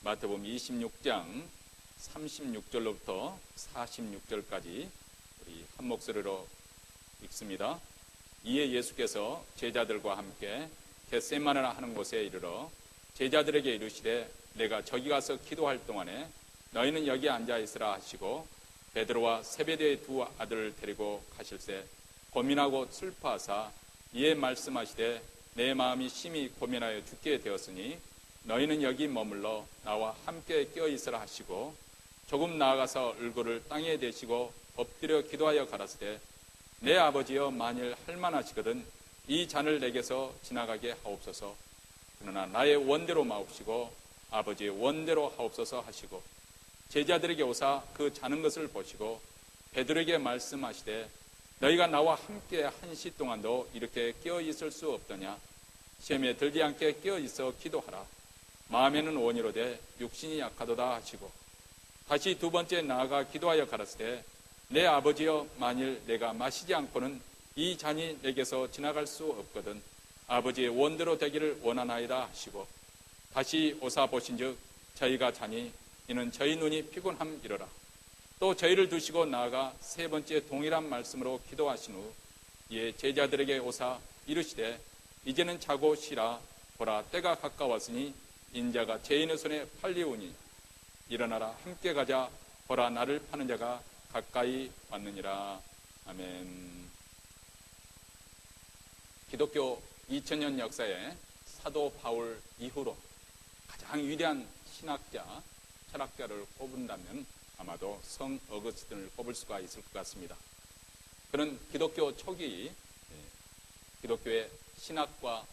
마태복음 26장 36절로부터 46절까지 우리 한 목소리로 읽습니다. 이에 예수께서 제자들과 함께 겟세마네라 하는 곳에 이르러 제자들에게 이르시되 내가 저기 가서 기도할 동안에 너희는 여기 앉아 있으라 하시고 베드로와 세베대의 두 아들을 데리고 가실새 고민하고 슬퍼하사 이에 말씀하시되 내 마음이 심히 고민하여 죽게 되었으니 너희는 여기 머물러 나와 함께 껴 있으라 하시고 조금 나아가서 얼굴을 땅에 대시고 엎드려 기도하여 가라사대 내 아버지여 만일 할만하시거든 이 잔을 내게서 지나가게 하옵소서. 그러나 나의 원대로 마옵시고 아버지의 원대로 하옵소서 하시고 제자들에게 오사 그 자는 것을 보시고 베드로에게 말씀하시되 너희가 나와 함께 한 시 동안도 이렇게 깨어 있을 수 없더냐. 시험에 들지 않게 깨어 있어 기도하라. 마음에는 원이로되 육신이 약하도다 하시고 다시 두 번째 나아가 기도하여 가라사대 내 아버지여 만일 내가 마시지 않고는 이 잔이 내게서 지나갈 수 없거든 아버지의 원대로 되기를 원하나이다 하시고 다시 오사 보신즉 저희가 자니 이는 저희 눈이 피곤함이러라. 또 저희를 두시고 나아가 세 번째 동일한 말씀으로 기도하신 후 이에 제자들에게 오사 이르시되 이제는 자고 쉬라. 보라 때가 가까웠으니 인자가 죄인의 손에 팔리오니 일어나라 함께 가자. 보라 나를 파는 자가 가까이 왔느니라. 아멘. 기독교 2000년 역사에 사도 바울 이후로 가장 위대한 신학자, 철학자를 꼽은다면 아마도 성 어거스틴을 꼽을 수가 있을 것 같습니다. 그는 기독교 초기 기독교의 신학과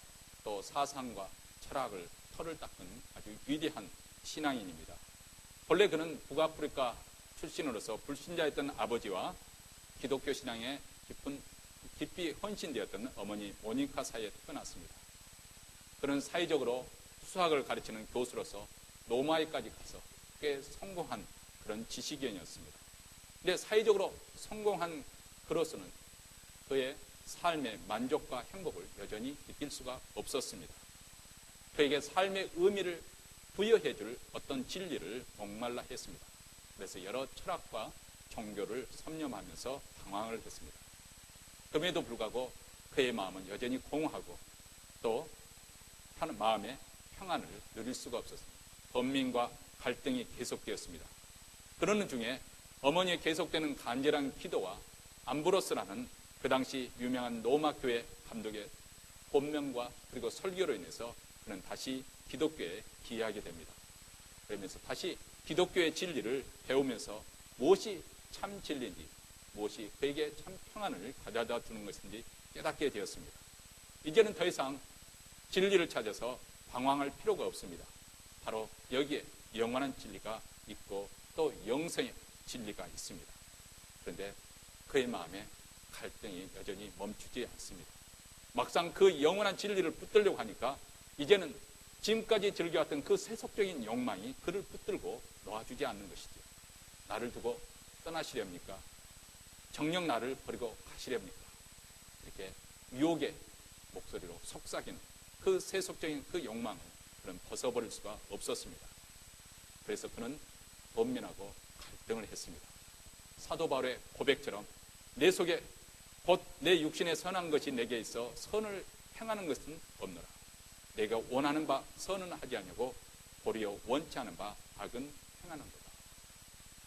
또 사상과 철학을 털을 닦은 아주 위대한 신앙인입니다. 본래 그는 북아프리카 출신으로서 불신자였던 아버지와 기독교 신앙에 깊이 헌신되었던 어머니 모니카 사이에 태어났습니다. 그는 사회적으로 수학을 가르치는 교수로서 로마에까지 가서 꽤 성공한 그런 지식인이었습니다. 그런데 사회적으로 성공한 그로서는 그의 삶의 만족과 행복을 여전히 느낄 수가 없었습니다. 그에게 삶의 의미를 부여해 줄 어떤 진리를 목말라 했습니다. 그래서 여러 철학과 종교를 섭렵하면서 방황을 했습니다. 그럼에도 불구하고 그의 마음은 여전히 공허하고 또 마음의 평안을 누릴 수가 없었습니다. 번민과 갈등이 계속되었습니다. 그러는 중에 어머니의 계속되는 간절한 기도와 암브로스라는 그 당시 유명한 로마 교회 감독의 본명과 그리고 설교로 인해서 그는 다시 기독교에 기여하게 됩니다. 그러면서 다시 기독교의 진리를 배우면서 무엇이 참 진리인지 무엇이 그에게 참 평안을 가져다 주는 것인지 깨닫게 되었습니다. 이제는 더 이상 진리를 찾아서 방황할 필요가 없습니다. 바로 여기에 영원한 진리가 있고 또 영생의 진리가 있습니다. 그런데 그의 마음에 갈등이 여전히 멈추지 않습니다. 막상 그 영원한 진리를 붙들려고 하니까 이제는 지금까지 즐겨왔던 그 세속적인 욕망이 그를 붙들고 놓아주지 않는 것이죠. 나를 두고 떠나시렵니까? 정녕 나를 버리고 가시렵니까? 이렇게 유혹의 목소리로 속삭이는 그 세속적인 그 욕망을 그는 벗어버릴 수가 없었습니다. 그래서 그는 번민하고 갈등을 했습니다. 사도 바울의 고백처럼 내 속에 곧 내 육신에 선한 것이 내게 있어 선을 행하는 것은 없노라. 내가 원하는 바 선은 하지 아니하고 도리어 원치 않은 바 악은 행하는 거다.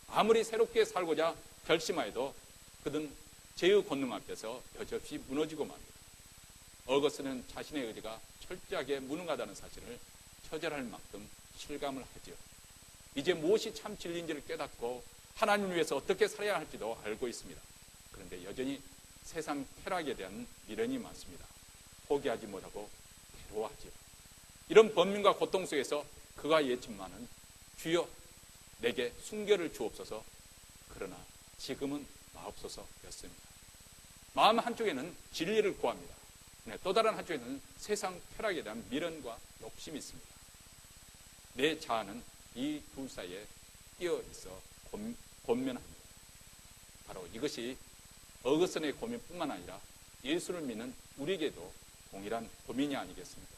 아무리 새롭게 살고자 결심하여도 그는 죄의 권능 앞에서 여지없이 무너지고 맙니다. 어거스는 자신의 의지가 철저하게 무능하다는 사실을 처절할 만큼 실감을 하지요. 이제 무엇이 참 진리인지를 깨닫고 하나님을 위해서 어떻게 살아야 할지도 알고 있습니다. 그런데 여전히 세상 쾌락에 대한 미련이 많습니다. 포기하지 못하고 괴로워하지요. 이런 번민과 고통 속에서 그가 예측만은 주여 내게 순결을 주옵소서. 그러나 지금은 마옵소서였습니다. 마음 한쪽에는 진리를 구합니다. 또 다른 한쪽에는 세상 쾌락에 대한 미련과 욕심이 있습니다. 내 자아는 이 둘 사이에 끼어 있어 곤면합니다. 바로 이것이 어거스틴의 고민뿐만 아니라 예수를 믿는 우리에게도 동일한 고민이 아니겠습니까?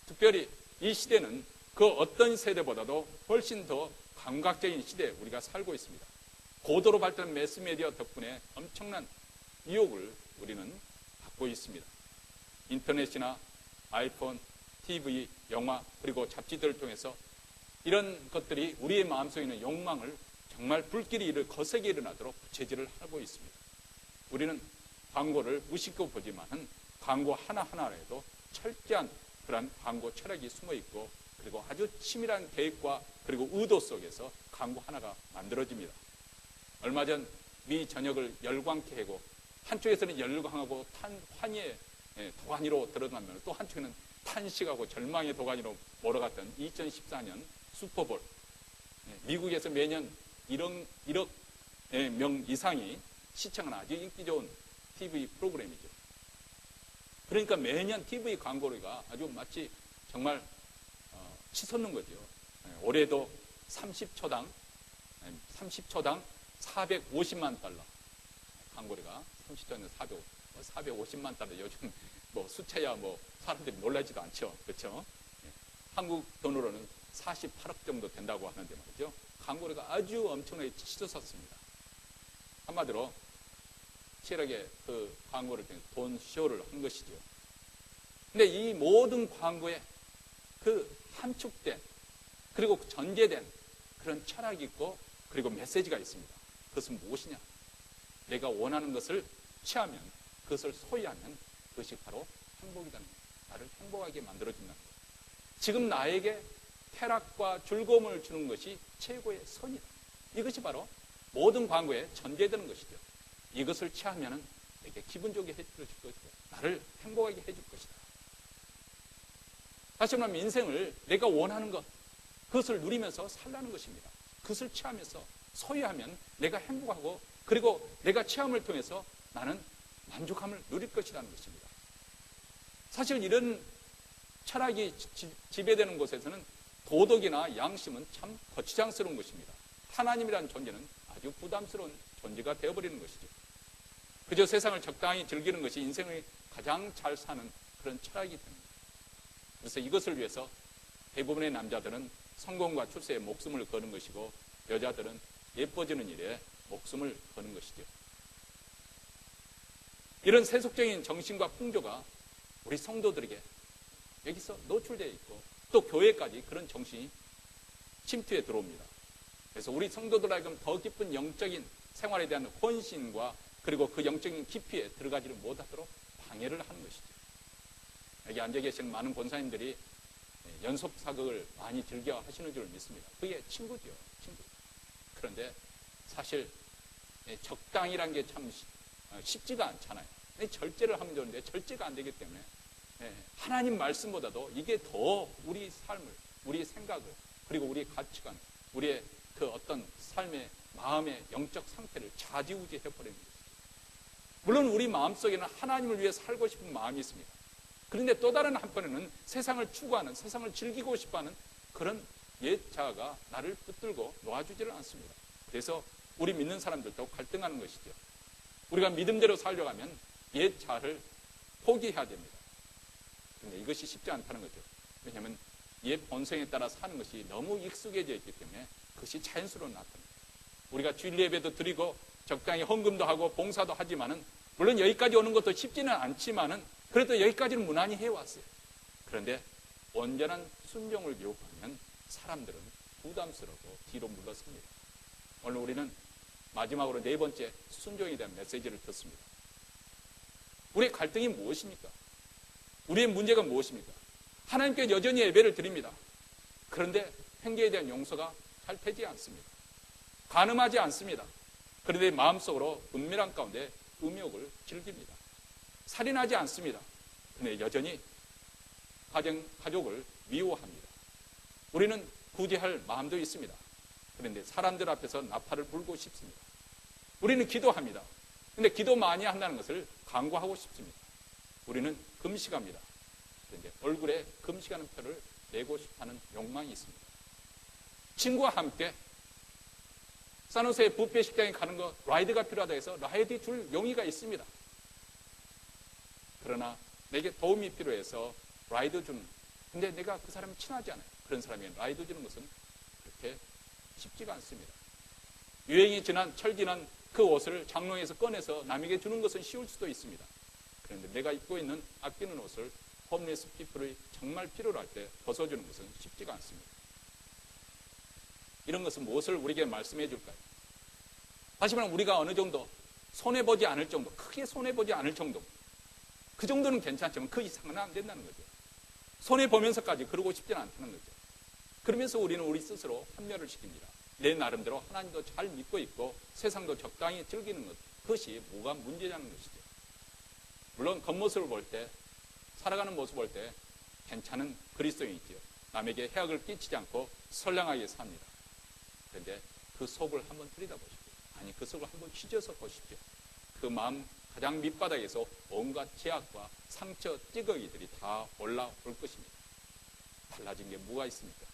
특별히 이 시대는 그 어떤 세대보다도 훨씬 더 감각적인 시대에 우리가 살고 있습니다. 고도로 발달한 매스미디어 덕분에 엄청난 유혹을 우리는 받고 있습니다. 인터넷이나 아이폰, TV, 영화, 그리고 잡지들을 통해서 이런 것들이 우리의 마음속에 있는 욕망을 정말 불길이 거세게 일어나도록 부채질을 하고 있습니다. 우리는 광고를 무심코 보지만은 광고 하나하나에도 철저한 그런 광고 철학이 숨어 있고, 그리고 아주 치밀한 계획과 그리고 의도 속에서 광고 하나가 만들어집니다. 얼마 전 미 전역을 열광케 하고, 한쪽에서는 열광하고 환희의 도가니로 들어가면 또 한쪽에는 탄식하고 절망의 도가니로 몰아갔던 2014년 슈퍼볼. 미국에서 매년 1억 명 이상이 시청하는 아주 인기 좋은 TV 프로그램이죠. 그러니까 매년 TV 광고가 아주 마치 정말 치솟는 거죠. 올해도 30초당 450만 달러 광고료가 30초당 450만 달러. 요즘 뭐 숫자야 뭐 사람들이 놀라지도 않죠. 그렇죠? 한국 돈으로는 48억 정도 된다고 하는데 말이죠. 광고료가 아주 엄청나게 치솟았습니다. 한마디로 치열하게 그 광고를 통해 돈 쇼를 한 것이죠. 근데 이 모든 광고에 그 함축된 그리고 전개된 그런 철학이 있고, 그리고 메시지가 있습니다. 그것은 무엇이냐? 내가 원하는 것을 취하면, 그것을 소유하면 그것이 바로 행복이라는 거예요. 나를 행복하게 만들어준다는 거예요. 지금 나에게 쾌락과 즐거움을 주는 것이 최고의 선이다. 이것이 바로 모든 광고에 전개되는 것이죠. 이것을 취하면 내게 기분 좋게 해줄 것이고, 나를 행복하게 해줄 것이다. 다시 말하면 인생을 내가 원하는 것, 그것을 누리면서 살라는 것입니다. 그것을 취하면서 소유하면 내가 행복하고, 그리고 내가 체험을 통해서 나는 만족함을 누릴 것이라는 것입니다. 사실 이런 철학이 지배되는 곳에서는 도덕이나 양심은 참 거추장스러운 것입니다. 하나님이라는 존재는 아주 부담스러운 존재가 되어버리는 것이죠. 그저 세상을 적당히 즐기는 것이 인생을 가장 잘 사는 그런 철학이 됩니다. 그래서 이것을 위해서 대부분의 남자들은 성공과 출세에 목숨을 거는 것이고, 여자들은 예뻐지는 일에 목숨을 거는 것이죠. 이런 세속적인 정신과 풍조가 우리 성도들에게 여기서 노출되어 있고, 또 교회까지 그런 정신이 침투해 들어옵니다. 그래서 우리 성도들 하여금 더 깊은 영적인 생활에 대한 헌신과 그리고 그 영적인 깊이에 들어가지를 못하도록 방해를 하는 것이죠. 여기 앉아 계시는 많은 권사님들이 연속 사극을 많이 즐겨 하시는 줄 믿습니다. 그게 친구죠, 친구. 그런데 사실 적당이란 게 참 쉽지가 않잖아요. 절제를 하면 좋은데 절제가 안 되기 때문에 하나님 말씀보다도 이게 더 우리 삶을, 우리 생각을, 그리고 우리 가치관, 우리의 그 어떤 삶의 마음의 영적 상태를 좌지우지해 버리는 거죠. 물론 우리 마음속에는 하나님을 위해 살고 싶은 마음이 있습니다. 그런데 또 다른 한편에는 세상을 추구하는, 세상을 즐기고 싶어하는 그런 옛 자아가 나를 붙들고 놓아주지를 않습니다. 그래서 우리 믿는 사람들도 갈등하는 것이죠. 우리가 믿음대로 살려고 하면 옛 자아를 포기해야 됩니다. 그런데 이것이 쉽지 않다는 거죠. 왜냐하면 옛 본성에 따라 사는 것이 너무 익숙해져 있기 때문에 그것이 자연스러운 나타납니다. 우리가 주일 예배도 드리고 적당히 헌금도 하고 봉사도 하지만은, 물론 여기까지 오는 것도 쉽지는 않지만은 그래도 여기까지는 무난히 해왔어요. 그런데 온전한 순종을 요구하면 사람들은 부담스러워 뒤로 물러섭니다. 오늘 우리는 마지막으로 네 번째 순종에 대한 메시지를 듣습니다. 우리의 갈등이 무엇입니까? 우리의 문제가 무엇입니까? 하나님께 여전히 예배를 드립니다. 그런데 행위에 대한 용서가 잘 되지 않습니다. 간음하지 않습니다. 그런데 마음속으로 은밀한 가운데 음욕을 즐깁니다. 살인하지 않습니다. 그런데 여전히 가족을 미워합니다. 우리는 구제할 마음도 있습니다. 그런데 사람들 앞에서 나팔을 불고 싶습니다. 우리는 기도합니다. 그런데 기도 많이 한다는 것을 강구하고 싶습니다. 우리는 금식합니다. 그런데 얼굴에 금식하는 표를 내고 싶어하는 욕망이 있습니다. 친구와 함께 산호세 뷔페 식당에 가는 거 라이드가 필요하다 해서 라이드 줄 용의가 있습니다. 그러나 내게 도움이 필요해서 라이드 주는, 근데 내가 그 사람이 친하지 않아요. 그런 사람에게 라이도 주는 것은 그렇게 쉽지가 않습니다. 유행이 지난 철지난 그 옷을 장롱에서 꺼내서 남에게 주는 것은 쉬울 수도 있습니다. 그런데 내가 입고 있는 아끼는 옷을 홈리스 피플이 정말 필요로 할 때 벗어주는 것은 쉽지가 않습니다. 이런 것은 무엇을 우리에게 말씀해 줄까요? 다시 말하면 우리가 어느 정도 손해보지 않을 정도, 크게 손해보지 않을 정도, 그 정도는 괜찮지만 그 이상은 안 된다는 거죠. 손해보면서까지 그러고 싶지는 않다는 거죠. 그러면서 우리는 우리 스스로 판별을 시킵니다. 내 나름대로 하나님도 잘 믿고 있고 세상도 적당히 즐기는 것, 그것이 뭐가 문제냐는 것이죠. 물론 겉모습을 볼 때, 살아가는 모습을 볼 때 괜찮은 그리스도인이지요. 남에게 해악을 끼치지 않고 선량하게 삽니다. 그런데 그 속을 한번 들여다보십시오. 아니, 그 속을 한번 휘저어서 보십시오. 그 마음 가장 밑바닥에서 온갖 제약과 상처, 찌꺼기들이 다 올라올 것입니다. 달라진 게 뭐가 있습니까?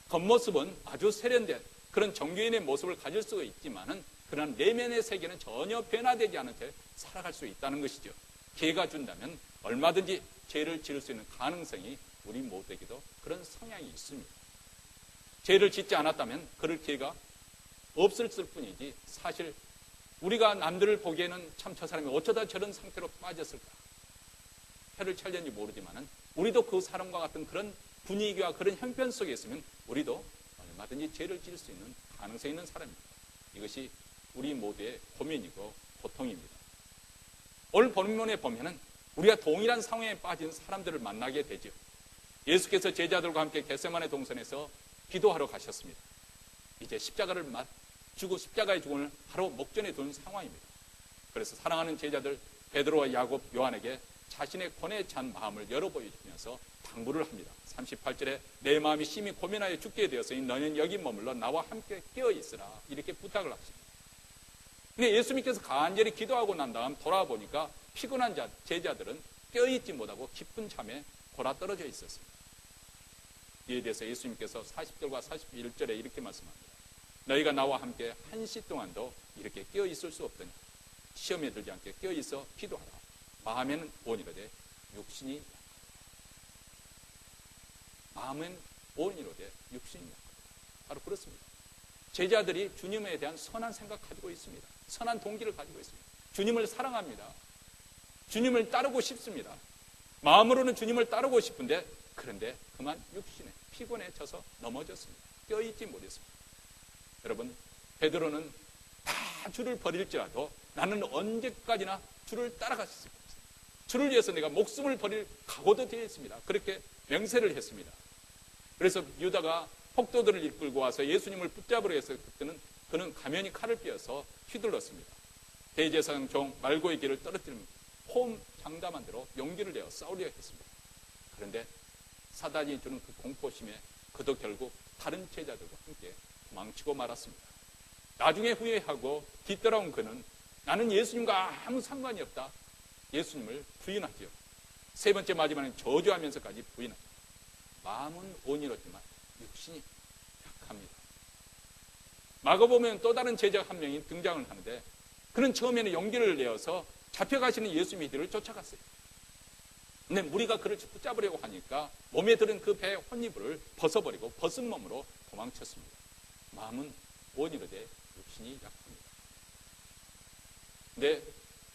겉모습은 아주 세련된 그런 종교인의 모습을 가질 수가 있지만은 그런 내면의 세계는 전혀 변화되지 않은 채 살아갈 수 있다는 것이죠. 기회가 준다면 얼마든지 죄를 지을 수 있는 가능성이 우리 모두에게도 그런 성향이 있습니다. 죄를 짓지 않았다면 그럴 기회가 없었을 뿐이지 사실 우리가 남들을 보기에는 참 저 사람이 어쩌다 저런 상태로 빠졌을까? 혀를 찰는지 모르지만은 우리도 그 사람과 같은 그런 분위기와 그런 형편 속에 있으면 우리도 얼마든지 죄를 지을 수 있는 가능성이 있는 사람입니다. 이것이 우리 모두의 고민이고 고통입니다. 오늘 본문에 보면은 우리가 동일한 상황에 빠진 사람들을 만나게 되죠. 예수께서 제자들과 함께 겟세마네 동산에서 기도하러 가셨습니다. 이제 십자가를 주고 십자가의 죽음을 바로 목전에 둔 상황입니다. 그래서 사랑하는 제자들 베드로와 야곱, 요한에게 자신의 고뇌에 찬 마음을 열어보이면서 당부를 합니다. 38절에 내 마음이 심히 고민하여 죽게 되었으니 너는 여기 머물러 나와 함께 깨어있으라 이렇게 부탁을 하십니다. 근데 예수님께서 간절히 기도하고 난 다음 돌아보니까 피곤한 제자들은 깨어있지 못하고 깊은 잠에 골아떨어져 있었습니다. 이에 대해서 예수님께서 40절과 41절에 이렇게 말씀합니다. 너희가 나와 함께 1시 동안도 이렇게 깨어있을 수 없더니 시험에 들지 않게 깨어있어 기도하라. 마음에는 온이로되 육신이 약하다. 마음은 온이로되 육신이 약하다. 바로 그렇습니다. 제자들이 주님에 대한 선한 생각 가지고 있습니다. 선한 동기를 가지고 있습니다. 주님을 사랑합니다. 주님을 따르고 싶습니다. 마음으로는 주님을 따르고 싶은데 그런데 그만 육신에 피곤에 져서 넘어졌습니다. 껴있지 못했습니다. 여러분, 베드로는 다 주를 버릴지라도 나는 언제까지나 주를 따라갈 수 있을 것이다. 주를 위해서 내가 목숨을 버릴 각오도 되어 있습니다. 그렇게 맹세를 했습니다. 그래서 유다가 폭도들을 이끌고 와서 예수님을 붙잡으려 해서 그때는 그는 가면이 칼을 삐어서 휘둘렀습니다. 대제사장 종 말고의 길을 떨어뜨리면 홈 장담한 대로 용기를 내어 싸우려 했습니다. 그런데 사단이 주는 그 공포심에 그도 결국 다른 제자들과 함께 도망치고 말았습니다. 나중에 후회하고 뒤돌아온 그는 나는 예수님과 아무 상관이 없다. 예수님을 부인하죠. 세 번째 마지막에는 저주하면서까지 부인합니다. 마음은 온이롭지만 육신이 약합니다. 마가복음에는 또 다른 제자 한 명이 등장을 하는데 그는 처음에는 용기를 내어서 잡혀가시는 예수님의 뒤를 쫓아갔어요. 근데 무리가 그를 붙잡으려고 하니까 몸에 들은 그 배의 혼이불을 벗어버리고 벗은 몸으로 도망쳤습니다. 마음은 온이로되 육신이 약합니다. 근데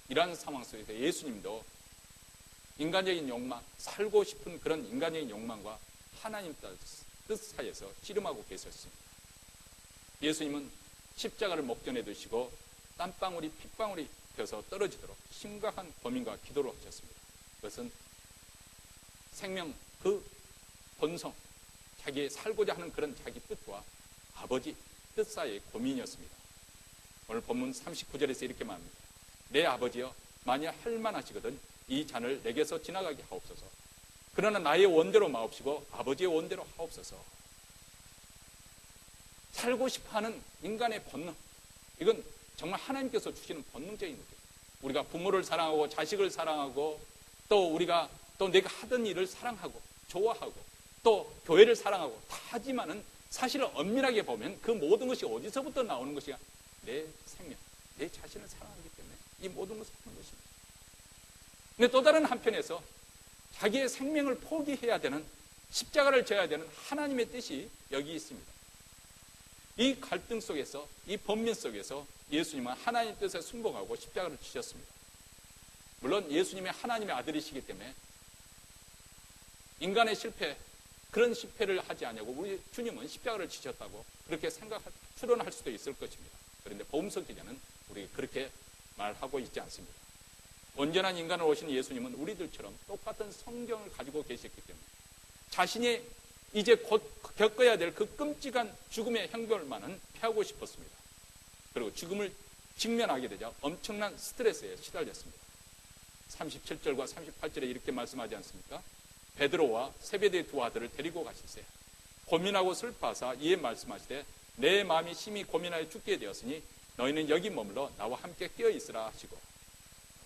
이러한 상황 속에서 예수님도 인간적인 욕망, 살고 싶은 그런 인간적인 욕망과 하나님 뜻 사이에서 씨름하고 계셨습니다. 예수님은 십자가를 목전에 두시고 땀방울이 핏방울이 되어서 떨어지도록 심각한 고민과 기도를 하셨습니다. 그것은 생명, 그 본성, 자기 살고자 하는 그런 자기 뜻과 아버지 뜻 사이의 고민이었습니다. 오늘 본문 39절에서 이렇게 말합니다. 내 아버지여 만일 할만하시거든 이 잔을 내게서 지나가게 하옵소서. 그러나 나의 원대로 마옵시고 아버지의 원대로 하옵소서. 살고 싶어하는 인간의 본능, 이건 정말 하나님께서 주시는 본능적인 거죠. 우리가 부모를 사랑하고 자식을 사랑하고 또 우리가 또 내가 하던 일을 사랑하고 좋아하고 또 교회를 사랑하고 다 하지만은 사실은 엄밀하게 보면 그 모든 것이 어디서부터 나오는 것이냐? 내 생명, 내 자신을 사랑하기 때문에 이 모든 것을 하는 것입니다. 근데 또 다른 한편에서 자기의 생명을 포기해야 되는 십자가를 져야 되는 하나님의 뜻이 여기 있습니다. 이 갈등 속에서, 이 번민 속에서 예수님은 하나님의 뜻에 순종하고 십자가를 지셨습니다. 물론 예수님이 하나님의 아들이시기 때문에 인간의 실패, 그런 실패를 하지 않냐고 우리 주님은 십자가를 지셨다고 그렇게 추론할 수도 있을 것입니다. 그런데 복음서 기자는 우리 그렇게 말하고 있지 않습니다. 온전한 인간으로 오신 예수님은 우리들처럼 똑같은 성경을 가지고 계셨기 때문에 자신이 이제 곧 겪어야 될 그 끔찍한 죽음의 형벌만은 피하고 싶었습니다. 그리고 죽음을 직면하게 되자 엄청난 스트레스에 시달렸습니다. 37절과 38절에 이렇게 말씀하지 않습니까? 베드로와 세베대의 두 아들을 데리고 가시세. 고민하고 슬퍼하사 이에 말씀하시되 내 마음이 심히 고민하여 죽게 되었으니 너희는 여기 머물러 나와 함께 깨어 있으라 하시고,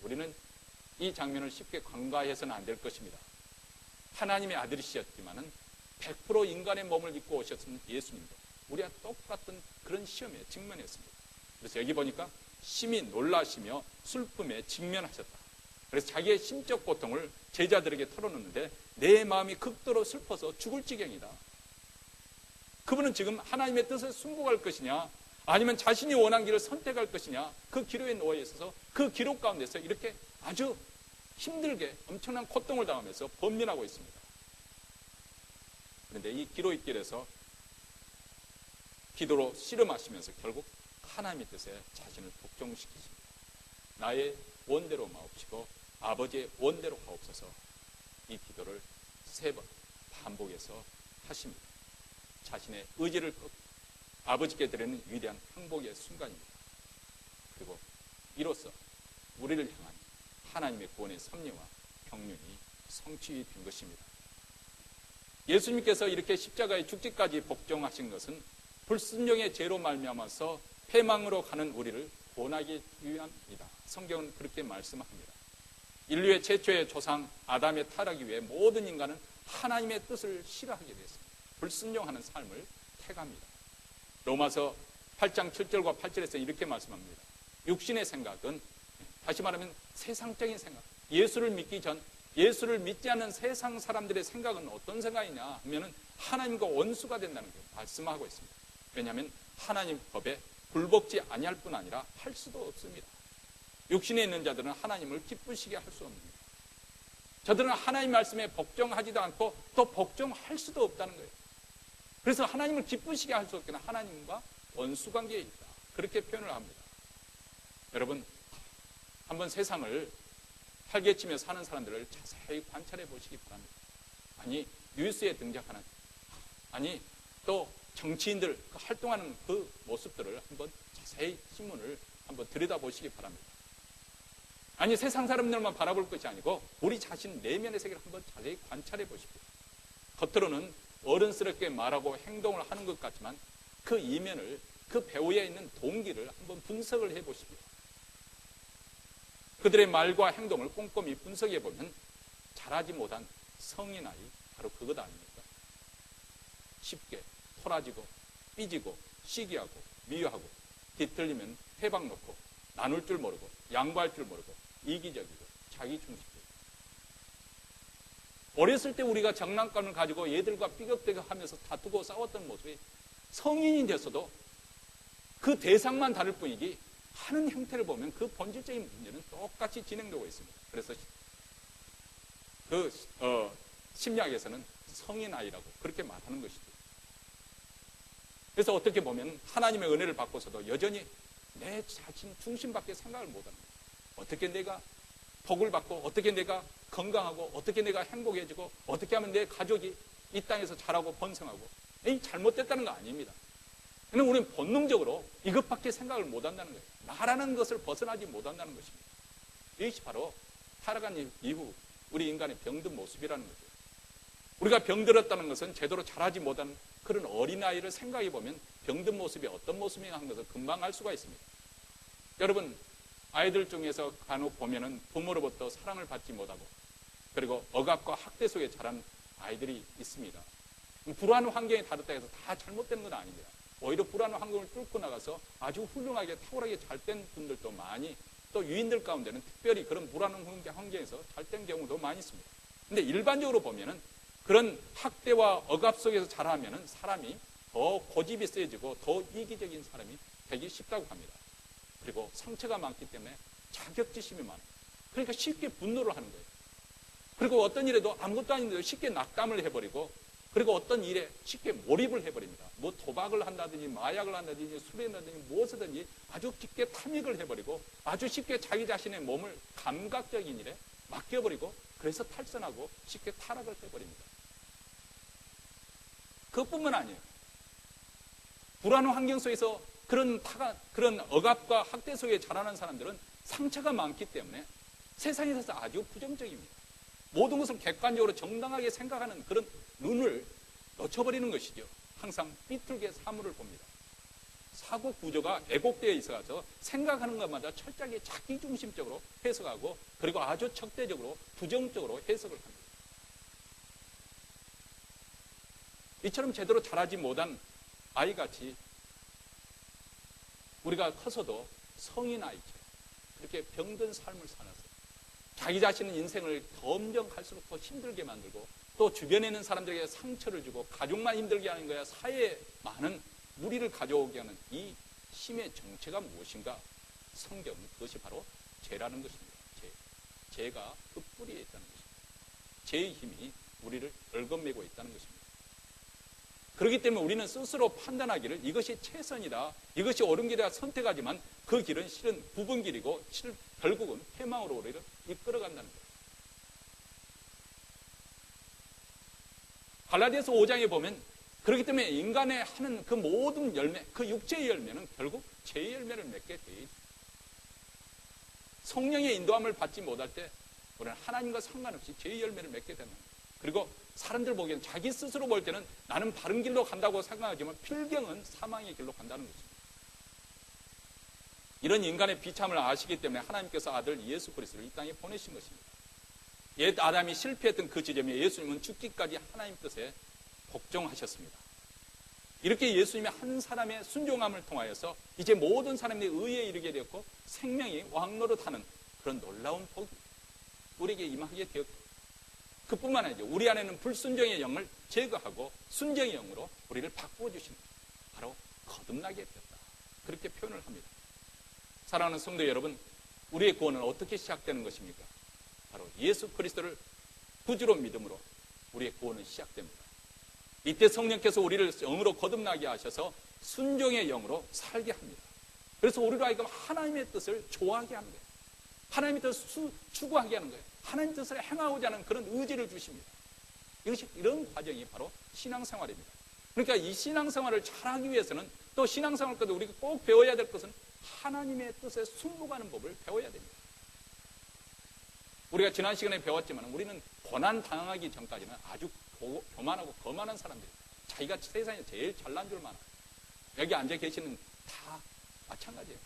우리는 이 장면을 쉽게 간과해서는 안 될 것입니다. 하나님의 아들이셨지만은 100% 인간의 몸을 입고 오셨던 예수님도 우리와 똑같은 그런 시험에 직면했습니다. 그래서 여기 보니까 심히 놀라시며 슬픔에 직면하셨다. 그래서 자기의 심적 고통을 제자들에게 털어놓는데 내 마음이 극도로 슬퍼서 죽을 지경이다. 그분은 지금 하나님의 뜻에 순복할 것이냐 아니면 자신이 원한 길을 선택할 것이냐, 그 기로에 놓여 있어서 그 기로 가운데서 이렇게 아주 힘들게 엄청난 고통을 당하면서 번민하고 있습니다. 그런데 이 기로의 길에서 기도로 씨름하시면서 결국 하나님의 뜻에 자신을 복종시키십니다. 나의 원대로 마옵시고 아버지의 원대로 하옵소서. 이 기도를 3번 반복해서 하십니다. 자신의 의지를 아버지께 드리는 위대한 행복의 순간입니다. 그리고 이로써 우리를 향한 하나님의 구원의 섭리와 평륜이 성취된 것입니다. 예수님께서 이렇게 십자가의 죽기까지 복종하신 것은 불순종의 죄로 말미암아서 패망으로 가는 우리를 구원하기 위함이다. 성경은 그렇게 말씀합니다. 인류의 최초의 조상 아담의 타락 이후에 모든 인간은 하나님의 뜻을 싫어하게 됐습니다. 불순종하는 삶을 택합니다. 로마서 8장 7절과 8절에서 이렇게 말씀합니다. 육신의 생각은, 다시 말하면 세상적인 생각, 예수를 믿기 전 예수를 믿지 않는 세상 사람들의 생각은 어떤 생각이냐 하면은 하나님과 원수가 된다는 걸 말씀하고 있습니다. 왜냐하면 하나님 법에 굴복지 아니할 뿐 아니라 할 수도 없습니다. 육신에 있는 자들은 하나님을 기쁘시게 할 수 없습니다. 저들은 하나님 말씀에 복종하지도 않고 또 복종할 수도 없다는 거예요. 그래서 하나님을 기쁘시게 할 수 없기는 하나님과 원수관계에 있다. 그렇게 표현을 합니다. 여러분, 한번 세상을 활개치며 사는 사람들을 자세히 관찰해 보시기 바랍니다. 아니, 뉴스에 등장하는, 아니, 또 정치인들 활동하는 그 모습들을 한번 자세히 신문을 한번 들여다보시기 바랍니다. 아니, 세상 사람들만 바라볼 것이 아니고 우리 자신 내면의 세계를 한번 자세히 관찰해 보십시오. 겉으로는 어른스럽게 말하고 행동을 하는 것 같지만 그 이면을, 그 배후에 있는 동기를 한번 분석을 해 보십시오. 그들의 말과 행동을 꼼꼼히 분석해 보면 잘하지 못한 성인 아이, 바로 그것 아닙니까? 쉽게 토라지고 삐지고 시기하고 미워하고 뒤틀리면 회방 놓고 나눌 줄 모르고 양보할 줄 모르고 이기적이고 자기중심적이고, 어렸을 때 우리가 장난감을 가지고 얘들과 삐걱삐걱 하면서 다투고 싸웠던 모습이 성인이 됐어도 그 대상만 다를 뿐이지 하는 형태를 보면 그 본질적인 문제는 똑같이 진행되고 있습니다. 그래서 심리학에서는 성인 아이라고 그렇게 말하는 것이죠. 그래서 어떻게 보면 하나님의 은혜를 받고서도 여전히 내 자신 중심밖에 생각을 못하는 거예요. 어떻게 내가 복을 받고, 어떻게 내가 건강하고, 어떻게 내가 행복해지고, 어떻게 하면 내 가족이 이 땅에서 자라고 번성하고, 이 잘못됐다는 거 아닙니다. 그런데 우리는 본능적으로 이것밖에 생각을 못한다는 거예요. 나라는 것을 벗어나지 못한다는 것입니다. 이것이 바로 타락한 이후 우리 인간의 병든 모습이라는 거죠. 우리가 병들었다는 것은 제대로 자라지 못한 그런 어린아이를 생각해 보면 병든 모습이 어떤 모습인가 하는 것을 금방 알 수가 있습니다. 여러분, 아이들 중에서 간혹 보면은 부모로부터 사랑을 받지 못하고 그리고 억압과 학대 속에 자란 아이들이 있습니다. 불안한 환경에 다뤘다 해서 다 잘못되는 건 아닙니다. 오히려 불안한 환경을 뚫고 나가서 아주 훌륭하게 탁월하게 잘된 분들도 많이, 또 유인들 가운데는 특별히 그런 불안한 환경에서 잘된 경우도 많이 있습니다. 근데 일반적으로 보면은 그런 학대와 억압 속에서 자라면 사람이 더 고집이 세지고 더 이기적인 사람이 되기 쉽다고 합니다. 그리고 상처가 많기 때문에 자격지심이 많아요. 그러니까 쉽게 분노를 하는 거예요. 그리고 어떤 일에도 아무것도 아닌데도 쉽게 낙담을 해버리고, 그리고 어떤 일에 쉽게 몰입을 해버립니다. 뭐 도박을 한다든지 마약을 한다든지 술을 한다든지 무엇이든지 아주 쉽게 탐닉을 해버리고, 아주 쉽게 자기 자신의 몸을 감각적인 일에 맡겨버리고, 그래서 탈선하고 쉽게 타락을 해버립니다. 그것뿐만 아니에요. 불안한 환경 속에서 그런 억압과 학대 속에 자라는 사람들은 상처가 많기 때문에 세상에 있어서 아주 부정적입니다. 모든 것을 객관적으로 정당하게 생각하는 그런 눈을 놓쳐버리는 것이죠. 항상 삐뚤게 사물을 봅니다. 사고 구조가 왜곡되어 있어서 생각하는 것마다 철저하게 자기중심적으로 해석하고, 그리고 아주 적대적으로 부정적으로 해석을 합니다. 이처럼 제대로 자라지 못한 아이같이 우리가 커서도 성인 아이처럼 그렇게 병든 삶을 살아서 자기 자신은 인생을 점점 갈수록 더 힘들게 만들고, 또 주변에 있는 사람들에게 상처를 주고 가족만 힘들게 하는 거야 사회에 많은 무리를 가져오게 하는 이 힘의 정체가 무엇인가? 성경은 그것이 바로 죄라는 것입니다. 죄가 그 뿌리에 있다는 것입니다. 죄의 힘이 우리를 얽어매고 있다는 것입니다. 그렇기 때문에 우리는 스스로 판단하기를 이것이 최선이다, 이것이 옳은 길이다 선택하지만 그 길은 실은 굽은 길이고 결국은 패망으로 우리를 이끌어간다는 거예요. 갈라디아서 5장에 보면 그렇기 때문에 인간의 하는 그 모든 열매, 그 육체의 열매는 결국 죄의 열매를 맺게 돼 있어요. 성령의 인도함을 받지 못할 때 우리는 하나님과 상관없이 죄의 열매를 맺게 되는 거예요. 그리고 사람들 보기에는, 자기 스스로 볼 때는 나는 바른 길로 간다고 생각하지만 필경은 사망의 길로 간다는 것입니다. 이런 인간의 비참을 아시기 때문에 하나님께서 아들 예수 그리스도를 이 땅에 보내신 것입니다. 옛 아담이 실패했던 그 지점에 예수님은 죽기까지 하나님 뜻에 복종하셨습니다. 이렇게 예수님의 한 사람의 순종함을 통하여서 이제 모든 사람들이 의에 이르게 되었고 생명이 왕노릇하는 그런 놀라운 복이 우리에게 임하게 되었고, 그뿐만 아니죠. 우리 안에는 불순종의 영을 제거하고 순종의 영으로 우리를 바꾸어 주신 것, 바로 거듭나게 되었다, 그렇게 표현을 합니다. 사랑하는 성도 여러분, 우리의 구원은 어떻게 시작되는 것입니까? 바로 예수 그리스도를 구주로 믿음으로 우리의 구원은 시작됩니다. 이때 성령께서 우리를 영으로 거듭나게 하셔서 순종의 영으로 살게 합니다. 그래서 우리로 하여금 하나님의 뜻을 좋아하게 하는 거예요. 하나님의 뜻을 추구하게 하는 거예요. 하나님의 뜻을 행하고자 하는 그런 의지를 주십니다. 이런 과정이 바로 신앙생활입니다. 그러니까 이 신앙생활을 잘하기 위해서는, 또 신앙생활 때도 우리가 꼭 배워야 될 것은 하나님의 뜻에 순복하는 법을 배워야 됩니다. 우리가 지난 시간에 배웠지만 우리는 고난 당하기 전까지는 아주 교만하고 거만한 사람들이에요. 자기가 세상에 제일 잘난 줄만 알아요. 여기 앉아 계시는 다 마찬가지예요.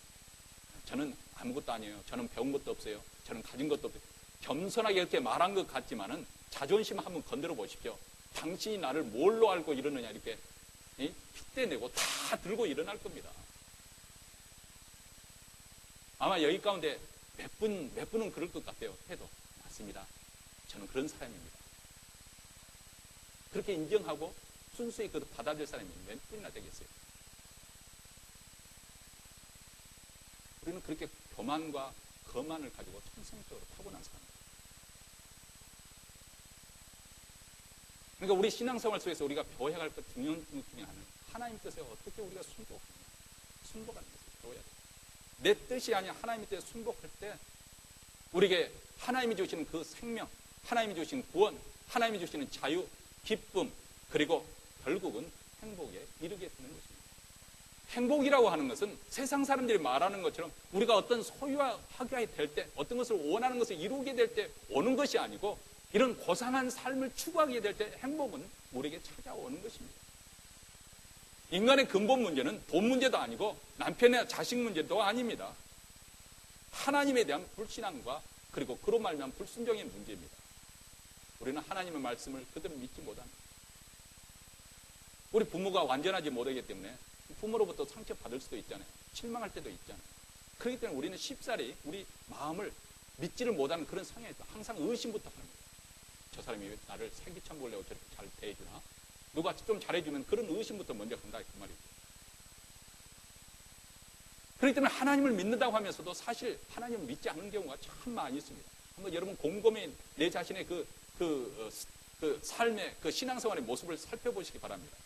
저는 아무것도 아니에요. 저는 배운 것도 없어요. 저는 가진 것도 없어요. 겸손하게 이렇게 말한 것 같지만은 자존심 한번 건드려 보십시오. 당신이 나를 뭘로 알고 이러느냐, 이렇게 핏대내고 다 들고 일어날 겁니다. 아마 여기 가운데 몇 분은 그럴 것 같아요. 해도 맞습니다. 저는 그런 사람입니다. 그렇게 인정하고 순수히 그것도 받아들일 사람이 몇 분이나 되겠어요? 우리는 그렇게 교만과 거만을 가지고 천성적으로 타고난 사람입니다. 그러니까 우리 신앙생활 속에서 우리가 배워야 할 것 중요한 중에 하나는 하나님 뜻에 어떻게 우리가 순복하는 것을 배워야 돼요. 내 뜻이 아닌 하나님의 뜻에 순복할 때 우리에게 하나님이 주시는 그 생명, 하나님이 주시는 구원, 하나님이 주시는 자유, 기쁨, 그리고 결국은 행복에 이르게 되는 것입니다. 행복이라고 하는 것은 세상 사람들이 말하는 것처럼 우리가 어떤 소유하게 될 때, 어떤 것을 원하는 것을 이루게 될 때 오는 것이 아니고, 이런 고상한 삶을 추구하게 될 때 행복은 우리에게 찾아오는 것입니다. 인간의 근본 문제는 돈 문제도 아니고 남편의 자식 문제도 아닙니다. 하나님에 대한 불신앙과 그리고 그로 말미암은 불순종의 문제입니다. 우리는 하나님의 말씀을 그대로 믿지 못합니다. 우리 부모가 완전하지 못하기 때문에 부모로부터 상처받을 수도 있잖아요. 실망할 때도 있잖아요. 그렇기 때문에 우리는 쉽사리 우리 마음을 믿지를 못하는 그런 상황에 있다. 항상 의심부터 합니다. 저 사람이 나를 생기처럼 보려고 저렇게 잘 대해주나? 누가 좀 잘해주면 그런 의심부터 먼저 간다 그 말이죠. 그렇기 때문에 하나님을 믿는다고 하면서도 사실 하나님을 믿지 않는 경우가 참 많이 있습니다. 한번 여러분 곰곰이 내 자신의 그 삶의 그 신앙생활의 모습을 살펴보시기 바랍니다.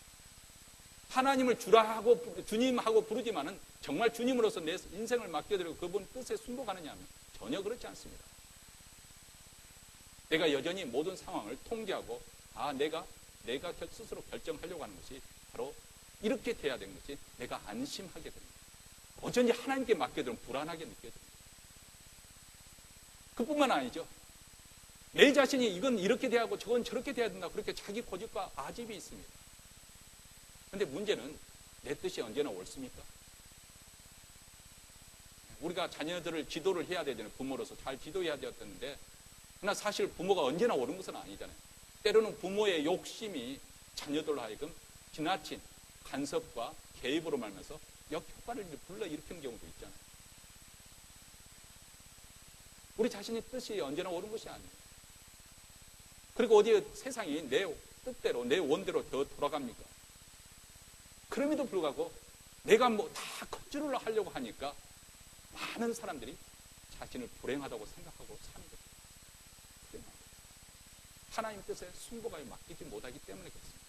하나님을 주라하고 주님하고 부르지만은 정말 주님으로서 내 인생을 맡겨드리고 그분 뜻에 순복하느냐 하면 전혀 그렇지 않습니다. 내가 여전히 모든 상황을 통제하고 내가 스스로 결정하려고 하는 것이 바로 이렇게 돼야 되는 것이 내가 안심하게 됩니다. 어쩐지 하나님께 맡겨두면 불안하게 느껴집니다. 그뿐만 아니죠. 내 자신이 이건 이렇게 돼야 하고 저건 저렇게 돼야 된다. 그렇게 자기 고집과 아집이 있습니다. 그런데 문제는 내 뜻이 언제나 옳습니까? 우리가 자녀들을 지도를 해야 되잖아요. 부모로서 잘 지도해야 되었는데 그러나 사실 부모가 언제나 옳은 것은 아니잖아요. 때로는 부모의 욕심이 자녀들로 하여금 지나친 간섭과 개입으로 말면서 역효과를 불러일으키는 경우도 있잖아요. 우리 자신의 뜻이 언제나 옳은 것이 아니에요. 그리고 어디에 세상이 내 뜻대로 내 원대로 더 돌아갑니까? 그럼에도 불구하고 내가 다 컨트롤을 하려고 하니까 많은 사람들이 자신을 불행하다고 생각하고 사는 거죠. 하나님 뜻에 순복하여 맡기지 못하기 때문에 그렇습니다.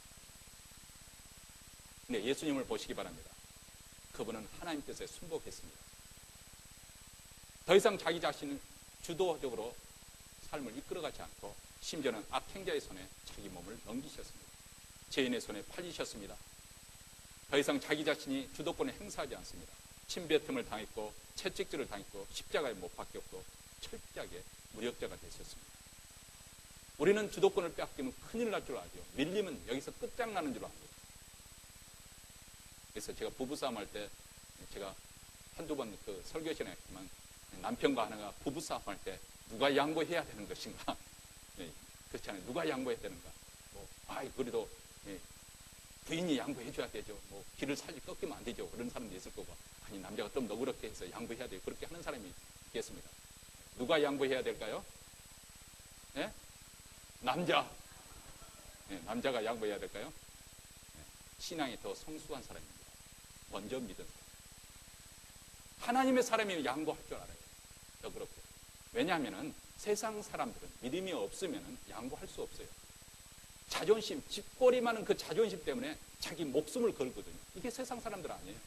네, 예수님을 보시기 바랍니다. 그분은 하나님 뜻에 순복했습니다. 더 이상 자기 자신을 주도적으로 삶을 이끌어가지 않고 심지어는 악행자의 손에 자기 몸을 넘기셨습니다. 죄인의 손에 팔리셨습니다. 더 이상 자기 자신이 주도권을 행사하지 않습니다. 침뱉음을 당했고 채찍질을 당했고 십자가에 못 박혔고 철저하게 무력자가 되셨습니다. 우리는 주도권을 빼앗기면 큰일 날 줄 알죠. 밀리면 여기서 끝장나는 줄 압니다. 그래서 제가 부부싸움 할 때 제가 한두 번 그 설교 시간에 했지만 남편과 하나가 부부싸움 할 때 누가 양보해야 되는 것인가? 그렇잖아요. 누가 양보해야 되는가? 그래도 부인이 양보해줘야 되죠. 길을 살지 꺾이면 안 되죠. 그런 사람도 있을 거고. 아니, 남자가 좀 너그럽게 해서 양보해야 돼요. 그렇게 하는 사람이 있겠습니다. 누가 양보해야 될까요? 네? 남자. 네, 남자가 양보해야 될까요? 네, 신앙이 더 성숙한 사람입니다. 먼저 믿은 사람. 하나님의 사람이 양보할 줄 알아요. 너그럽게. 왜냐하면 세상 사람들은 믿음이 없으면 양보할 수 없어요. 자존심, 쥐꼬리만한 그 자존심 때문에 자기 목숨을 걸거든요. 이게 세상 사람들 아니에요.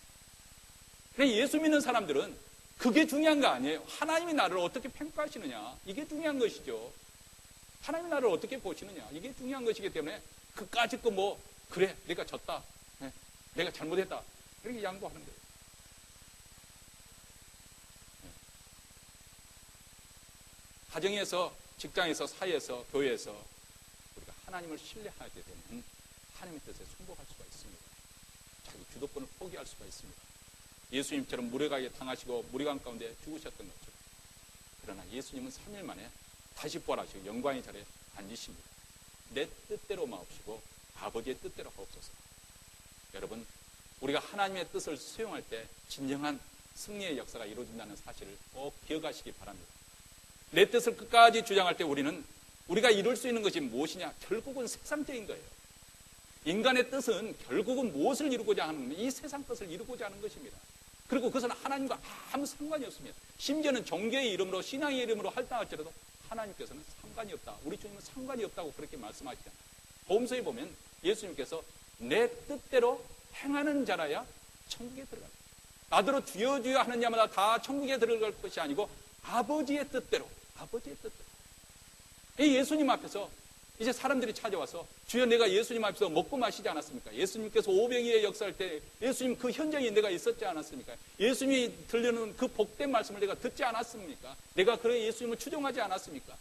그래 예수 믿는 사람들은 그게 중요한 거 아니에요. 하나님이 나를 어떻게 평가하시느냐. 이게 중요한 것이죠. 하나님이 나를 어떻게 보시느냐. 이게 중요한 것이기 때문에 그까짓 거 그래 내가 졌다. 내가 잘못했다. 이렇게 양보하는 거예요. 가정에서, 직장에서, 사회에서, 교회에서 우리가 하나님을 신뢰하게 되면 하나님의 뜻에 순복할 수가 있습니다. 자기 주도권을 포기할 수가 있습니다. 예수님처럼 무력하게 당하시고 무리강 가운데 죽으셨던 것처럼. 그러나 예수님은 3일 만에 다시 부활하시고 영광의 자리에 앉으십니다. 내 뜻대로 마옵시고 아버지의 뜻대로 하옵소서. 여러분, 우리가 하나님의 뜻을 수용할 때 진정한 승리의 역사가 이루어진다는 사실을 꼭 기억하시기 바랍니다. 내 뜻을 끝까지 주장할 때 우리가 이룰 수 있는 것이 무엇이냐? 결국은 세상적인 거예요. 인간의 뜻은 결국은 무엇을 이루고자 하는 이 세상 뜻을 이루고자 하는 것입니다. 그리고 그것은 하나님과 아무 상관이 없습니다. 심지어는 종교의 이름으로 신앙의 이름으로 활동할지라도 하나님께서는 상관이 없다. 우리 주님은 상관이 없다고 그렇게 말씀하시잖아요. 보험서에 보면 예수님께서 내 뜻대로 행하는 자라야 천국에 들어간다. 나더러 주여 주여 하는 자마다 다 천국에 들어갈 것이 아니고 아버지의 뜻대로. 이 예수님 앞에서 이제 사람들이 찾아와서 주여 내가 예수님 앞에서 먹고 마시지 않았습니까? 예수님께서 오병이의 역사할 때 예수님 그 현장에 내가 있었지 않았습니까? 예수님이 들려는 그 복된 말씀을 내가 듣지 않았습니까? 내가 그래 예수님을 추종하지 않았습니까?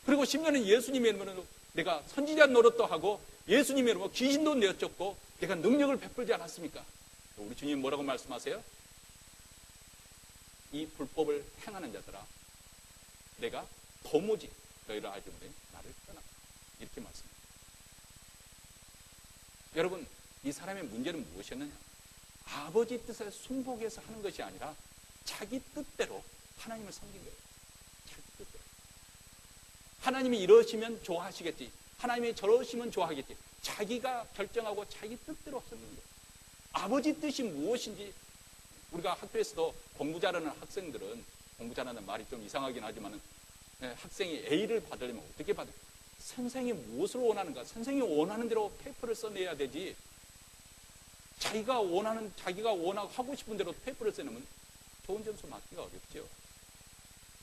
그리고 심지어는 예수님의 이름으로 내가 선지자 노릇도 하고 예수님의 이름으로 귀신도 내쫓고 내가 능력을 베풀지 않았습니까? 우리 주님 뭐라고 말씀하세요? 이 불법을 행하는 자들아 내가 도무지 너희를 알지 못해 나를 떠나. 이렇게 말씀합니다. 여러분, 이 사람의 문제는 무엇이었느냐? 아버지 뜻에 순복해서 하는 것이 아니라 자기 뜻대로 하나님을 섬긴 거예요. 자기 뜻대로. 하나님이 이러시면 좋아하시겠지. 하나님이 저러시면 좋아하겠지. 자기가 결정하고 자기 뜻대로 하는 거예요. 아버지 뜻이 무엇인지 우리가 학교에서도 공부 잘하는 학생들은, 공부 잘하는 말이 좀 이상하긴 하지만 학생이 A를 받으려면 어떻게 받을까? 선생이 무엇을 원하는가? 선생이 원하는 대로 페이퍼를 써내야 되지. 자기가 원하고 하고 싶은 대로 페이퍼를 써내면 좋은 점수 받기가 어렵죠.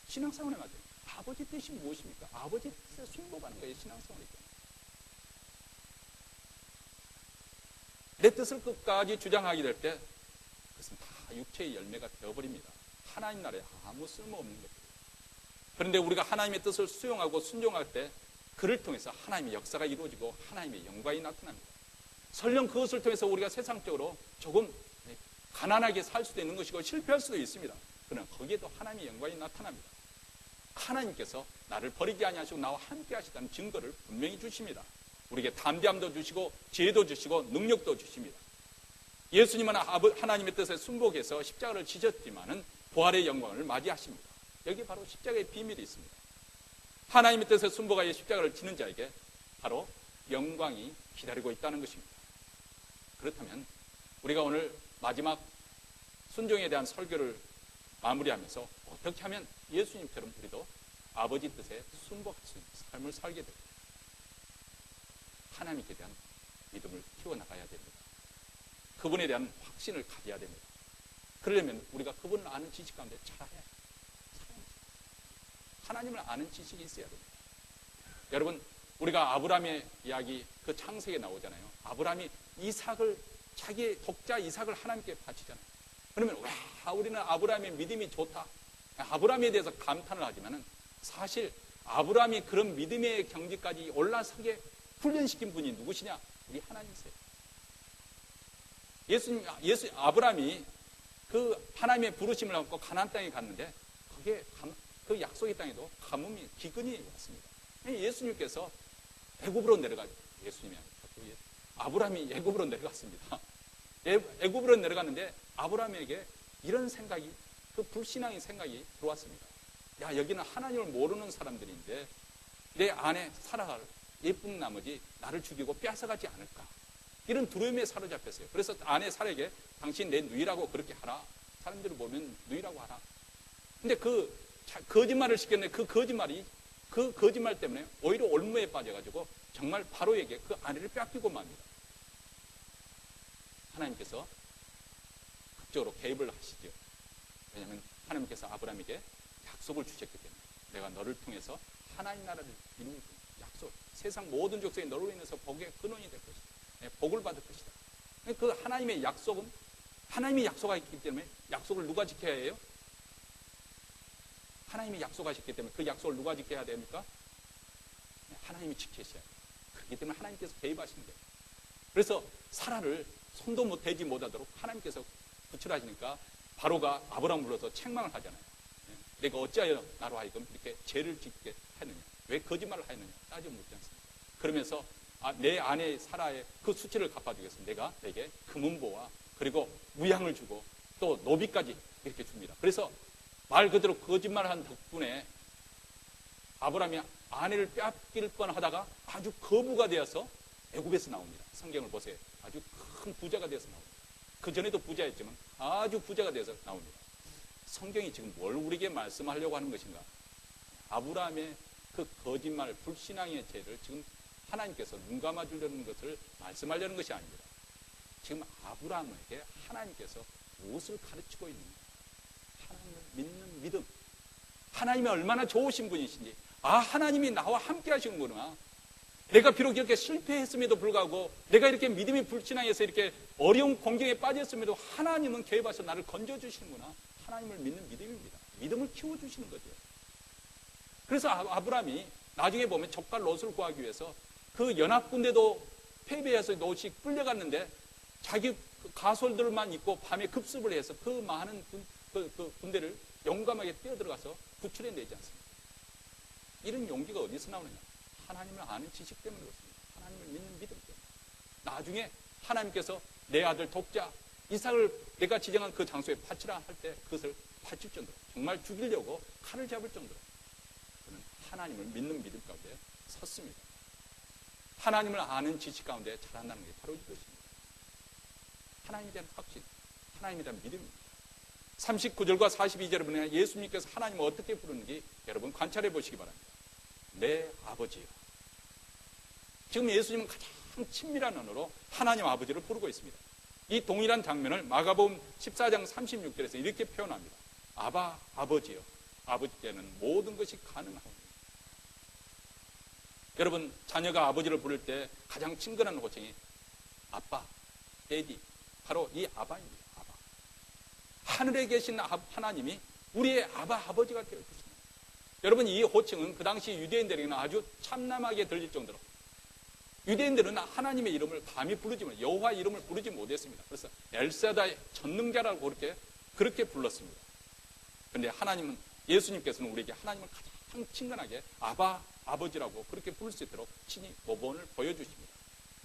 신앙생활에 맞아요. 아버지 뜻이 무엇입니까? 아버지 뜻에 순복하는 거예요. 신앙생활이죠. 내 뜻을 끝까지 주장하게 될 때 그것은 다 육체의 열매가 되어버립니다. 하나님 나라에 아무 쓸모없는 것들이에요. 그런데 우리가 하나님의 뜻을 수용하고 순종할 때 그를 통해서 하나님의 역사가 이루어지고 하나님의 영광이 나타납니다. 설령 그것을 통해서 우리가 세상적으로 조금 가난하게 살 수도 있는 것이고 실패할 수도 있습니다. 그러나 거기에도 하나님의 영광이 나타납니다. 하나님께서 나를 버리지 아니하시고 나와 함께 하시다는 증거를 분명히 주십니다. 우리에게 담대함도 주시고 지혜도 주시고 능력도 주십니다. 예수님은 하나님의 뜻에 순복해서 십자가를 지셨지만은 부활의 영광을 맞이하십니다. 여기 바로 십자가의 비밀이 있습니다. 하나님의 뜻에 순복하여 십자가를 지는 자에게 바로 영광이 기다리고 있다는 것입니다. 그렇다면 우리가 오늘 마지막 순종에 대한 설교를 마무리하면서 어떻게 하면 예수님처럼 우리도 아버지 뜻에 순복할 수 있는 삶을 살게 됩니다. 하나님께 대한 믿음을 키워나가야 됩니다. 그분에 대한 확신을 가져야 됩니다. 그러려면 우리가 그분을 아는 지식 가운데 살아야 해요. 하나님을 아는 지식이 있어야 됩니다. 여러분, 우리가 아브라함의 이야기, 그 창세기에 나오잖아요. 아브라함이 자기의 독자 이삭을 하나님께 바치잖아요. 그러면 와, 우리는 아브라함의 믿음이 좋다. 아브라함에 대해서 감탄을 하지만은 사실 아브라함이 그런 믿음의 경지까지 올라서게 훈련시킨 분이 누구시냐? 우리 하나님이세요. 아브라함이 그 하나님의 부르심을 갖고 가나안 땅에 갔는데 거기에 그 약속의 땅에도 가뭄이 기근이 왔습니다. 예수님께서 애굽으로 내려가죠. 아브라함이 애굽으로 내려갔습니다. 애굽으로 내려갔는데 아브라함에게 이런 생각이, 그 불신앙의 생각이 들어왔습니다. 야, 여기는 하나님을 모르는 사람들인데 내 아내 사라가 예쁜 나머지 나를 죽이고 뺏어가지 않을까, 이런 두려움에 사로잡혔어요. 그래서 아내 사라에게 당신 내 누이라고 그렇게 하라, 사람들을 보면 누이라고 하라. 근데 그 거짓말을 시켰는데 그 거짓말 때문에 오히려 올무에 빠져가지고 정말 바로에게 그 아내를 뺏기고 맙니다. 하나님께서 극적으로 개입을 하시죠. 왜냐하면 하나님께서 아브라함에게 약속을 주셨기 때문에 내가 너를 통해서 하나님 나라를 이루는 약속, 세상 모든 족속이 너로 인해서 복의 근원이 될 것이다. 복을 받을 것이다. 그 하나님의 약속은 하나님이 약속하셨기 때문에 약속을 누가 지켜야 해요? 하나님이 약속하셨기 때문에 그 약속을 누가 지켜야 됩니까? 하나님이 지키셔야 돼요. 그렇기 때문에 하나님께서 개입하시는 거예요. 그래서 사라를 손도 대지 못하도록 하나님께서 구출하시니까 바로가 아브라함 불러서 책망을 하잖아요. 내가 어찌하여 나로 하여금 이렇게 죄를 짓게 했느냐, 왜 거짓말을 하였느냐 따져 묻지 않습니까? 그러면서 내 아내 사라의 그 수치를 갚아주겠습니다. 내가 내게 금은보와 그리고 무양을 주고 또 노비까지 이렇게 줍니다. 그래서 말 그대로 거짓말을 한 덕분에 아브라함이 아내를 빼앗길 뻔하다가 아주 거부가 되어서 애굽에서 나옵니다. 성경을 보세요. 아주 큰 부자가 되어서 나옵니다. 그 전에도 부자였지만 아주 부자가 되어서 나옵니다. 성경이 지금 뭘 우리에게 말씀하려고 하는 것인가? 아브라함의 그 거짓말, 불신앙의 죄를 지금 하나님께서 눈 감아주려는 것을 말씀하려는 것이 아닙니다. 지금 아브라함에게 하나님께서 무엇을 가르치고 있는가? 하나님을 믿는 믿음. 하나님이 얼마나 좋으신 분이신지, 하나님이 나와 함께 하시는구나. 내가 비록 이렇게 실패했음에도 불구하고, 내가 이렇게 믿음이 불신앙해서 이렇게 어려운 공경에 빠졌음에도 하나님은 개입하셔서 나를 건져주시는구나. 하나님을 믿는 믿음입니다. 믿음을 키워주시는 거죠. 그래서 아브라함이 나중에 보면 족갈 롯을 구하기 위해서 그 연합군대도 패배해서 롯이 끌려갔는데 자기 가솔들만 있고 밤에 급습을 해서 그 많은 그 군대를 용감하게 뛰어들어가서 구출해내지 않습니다. 이런 용기가 어디서 나오느냐? 하나님을 아는 지식 때문에 그렇습니다. 하나님을 믿는 믿음 때문에. 나중에 하나님께서 내 아들 독자 이삭을 내가 지정한 그 장소에 바치라 할 때 그것을 바칠 정도로, 정말 죽이려고 칼을 잡을 정도로 그는 하나님을 믿는 믿음 가운데 섰습니다. 하나님을 아는 지식 가운데 자란다는 게 바로 이것입니다. 하나님에 대한 확신, 하나님에 대한 믿음입니다. 39절과 42절에 보면 예수님께서 하나님을 어떻게 부르는지 여러분 관찰해 보시기 바랍니다. 내 아버지요. 지금 예수님은 가장 친밀한 언어로 하나님 아버지를 부르고 있습니다. 이 동일한 장면을 마가복음 14장 36절에서 이렇게 표현합니다. 아바, 아버지요. 아버지께는 모든 것이 가능하오니. 여러분, 자녀가 아버지를 부를 때 가장 친근한 호칭이 아빠, 데디, 바로 이 아바입니다. 아바. 하늘에 계신 하나님이 우리의 아바, 아버지가 되어주십니다. 여러분, 이 호칭은 그 당시 유대인들에게는 아주 참남하게 들릴 정도로 유대인들은 하나님의 이름을 감히 부르지 못, 여호와 이름을 부르지 못했습니다. 그래서 엘사다의 전능자라고 그렇게 불렀습니다. 그런데 하나님은, 예수님께서는 우리에게 하나님을 가장 친근하게 아바, 아버지라고 그렇게 부를 수 있도록 친히 모범을 보여주십니다.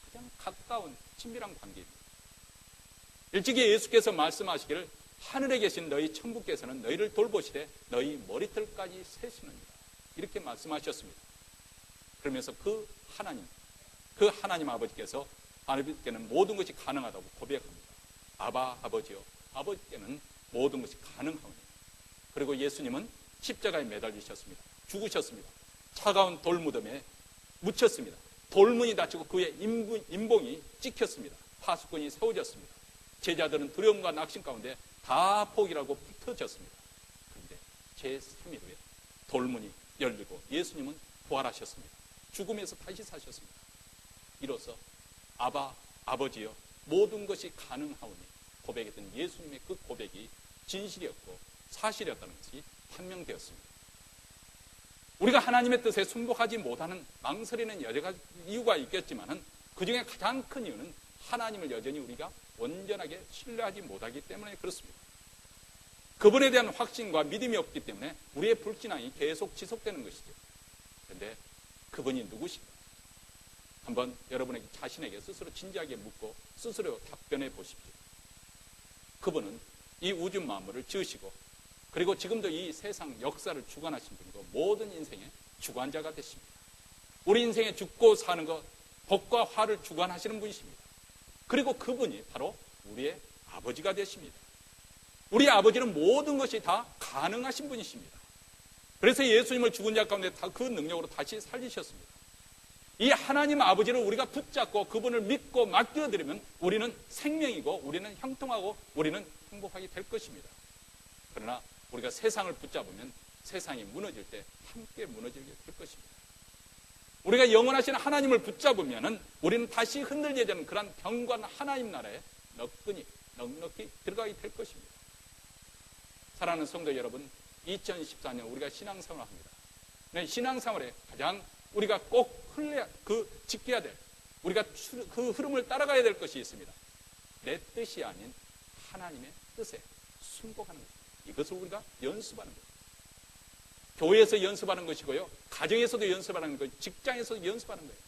가장 가까운 친밀한 관계입니다. 일찍이 예수께서 말씀하시기를 하늘에 계신 너희 천부께서는 너희를 돌보시되 너희 머리털까지 세시느니라. 이렇게 말씀하셨습니다. 그러면서 그 하나님 아버지께서 아버지께는 모든 것이 가능하다고 고백합니다. 아바, 아버지요. 아버지께는 모든 것이 가능하오니. 그리고 예수님은 십자가에 매달리셨습니다. 죽으셨습니다. 차가운 돌무덤에 묻혔습니다. 돌문이 닫히고 그의 인봉이 찍혔습니다. 파수꾼이 세워졌습니다. 제자들은 두려움과 낙심 가운데 다 포기라고 흩어졌습니다. 그런데 제3일 후에 돌문이 열리고 예수님은 부활하셨습니다. 죽음에서 다시 사셨습니다. 이로써 아바, 아버지여 모든 것이 가능하오니 고백했던 예수님의 그 고백이 진실이었고 사실이었다는 것이 판명되었습니다. 우리가 하나님의 뜻에 순복하지 못하는 망설이는 여러 가지 이유가 있겠지만은 그 중에 가장 큰 이유는 하나님을 여전히 우리가 온전하게 신뢰하지 못하기 때문에 그렇습니다. 그분에 대한 확신과 믿음이 없기 때문에 우리의 불신앙이 계속 지속되는 것이죠. 그런데 그분이 누구신가? 한번 여러분에게 자신에게 스스로 진지하게 묻고 스스로 답변해 보십시오. 그분은 이 우주 만물을 지으시고 그리고 지금도 이 세상 역사를 주관하신 분이고 모든 인생의 주관자가 되십니다. 우리 인생에 죽고 사는 것, 복과 화를 주관하시는 분이십니다. 그리고 그분이 바로 우리의 아버지가 되십니다. 우리 아버지는 모든 것이 다 가능하신 분이십니다. 그래서 예수님을 죽은 자 가운데 그 능력으로 다시 살리셨습니다. 이 하나님 아버지를 우리가 붙잡고 그분을 믿고 맡겨드리면 우리는 생명이고 우리는 형통하고 우리는 행복하게 될 것입니다. 그러나 우리가 세상을 붙잡으면 세상이 무너질 때 함께 무너지게 될 것입니다. 우리가 영원하신 하나님을 붙잡으면 우리는 다시 흔들리지 않는 그런 경관 하나님 나라에 넉넉히 들어가게 될 것입니다. 사랑하는 성도 여러분, 2014년 우리가 신앙생활을 합니다. 신앙생활에 가장 우리가 꼭 지켜야 될, 우리가 그 흐름을 따라가야 될 것이 있습니다. 내 뜻이 아닌 하나님의 뜻에 순복하는 것. 이것을 우리가 연습하는 거예요. 교회에서 연습하는 것이고요. 가정에서도 연습하는 거예요. 직장에서도 연습하는 거예요.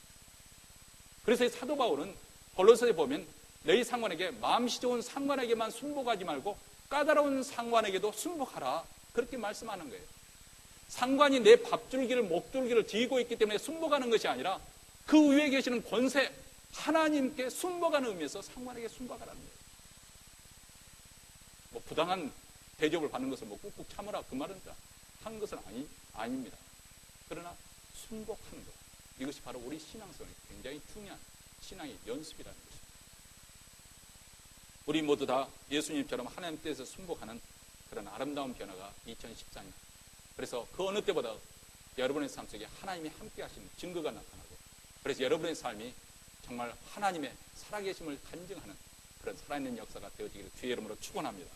그래서 사도 바울은 골로새에 보면 너희 상관에게 마음씨 좋은 상관에게만 순복하지 말고 까다로운 상관에게도 순복하라. 그렇게 말씀하는 거예요. 상관이 내 밥줄기를 목줄기를 쥐고 있기 때문에 순복하는 것이 아니라 그 위에 계시는 권세 하나님께 순복하는 의미에서 상관에게 순복하라는 거예요. 부당한 대접을 받는 것을 꾹꾹 참으라 그 말은 하는 것은 아닙니다. 그러나 순복하는 것, 이것이 바로 우리 신앙성에 굉장히 중요한 신앙의 연습이라는 것입니다. 우리 모두 다 예수님처럼 하나님 뜻에서 순복하는 그런 아름다운 변화가 2014년, 그래서 그 어느 때보다 여러분의 삶 속에 하나님이 함께 하시는 증거가 나타나고, 그래서 여러분의 삶이 정말 하나님의 살아계심을 간증하는 그런 살아있는 역사가 되어지기를 주의 이름으로 축원합니다.